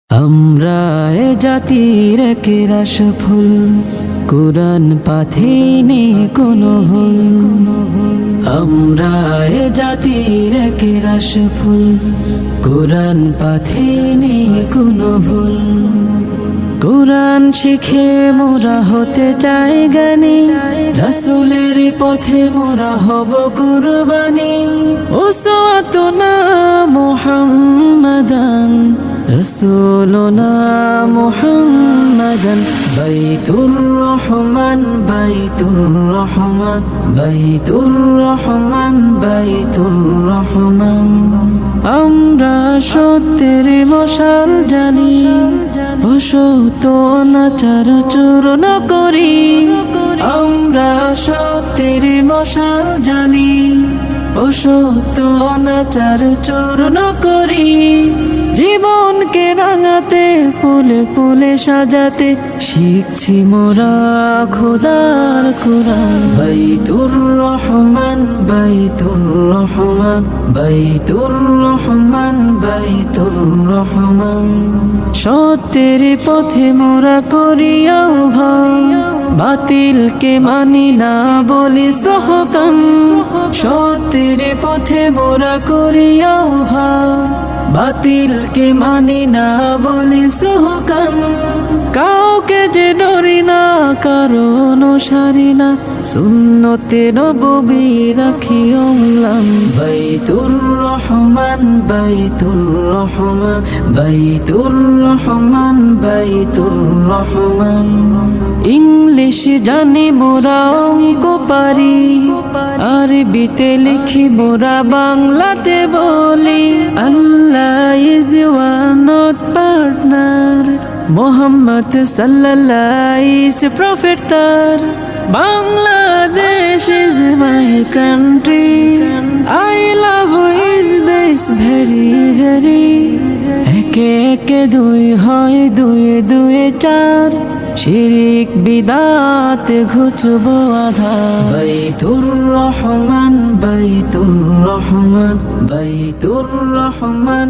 আমরা এ জাতির একেরা সফল, কোরআন পাথে নেই কোনো ভুল। আমরা এ জাতির একেরা সফল, কোরআন পাথে নেই কোনো ভুল। কোরআন শিখে মোরা হতে চাই জ্ঞানী, রাসূলের পথে মোরা হব কুরবানি। উসওয়াতুনা মুহাম্মাদান, রাসূলুনা মুহাম্মাদান। বাইতুর রহমান, বাইতুর রহমান, বাইতুর রহমান, বাইতুর রহমান। আমরা সত্যের মশাল জানি, অসত্য অনাচার চূর্ণ করি। আমরা সত্যের মশাল জানি, অসত্য অনাচার চূর্ণ করি। জীবনকে রাঙাতে, ফুলে ফুলে সাজাতে শিখছি মোরা খোদার কোরআন। বাইতুর রহমান, বাইতুর রহমান, বাইতুর রহমান, বাইতুর রহমান। সত্যের পথে মোরা করি আহ্বান, বাতিলকে মানি না বলি সহকান। সত্যের পথে মোরা করি আহ্বান, বাতিলকে মানি না বলি সহকান। কাউকে যে ডরি না, কারো অনুসারী না, সুন্নতে নববী রাখি অম্লান। বাইতুর রহমান, বাইতুর রহমান, বাইতুর রহমান, বাইতুর রহমান। ইংলিশ জানি মোরা, অঙ্ক পারি, আরবিতে লিখি মোরা, বাংলাতে বলি। Allah is one not partner, Mohammad সাল্লাল্লাহু ইজ প্রফেট তার। Bangladesh is my country, I love is this very very. একে একে দুই হয়, দুই দুয়ে চার, শিরিক বিদাত ঘুচবো আধার। বাইতুর রহমান, বাইতুর রহমান, বাইতুর রহমান।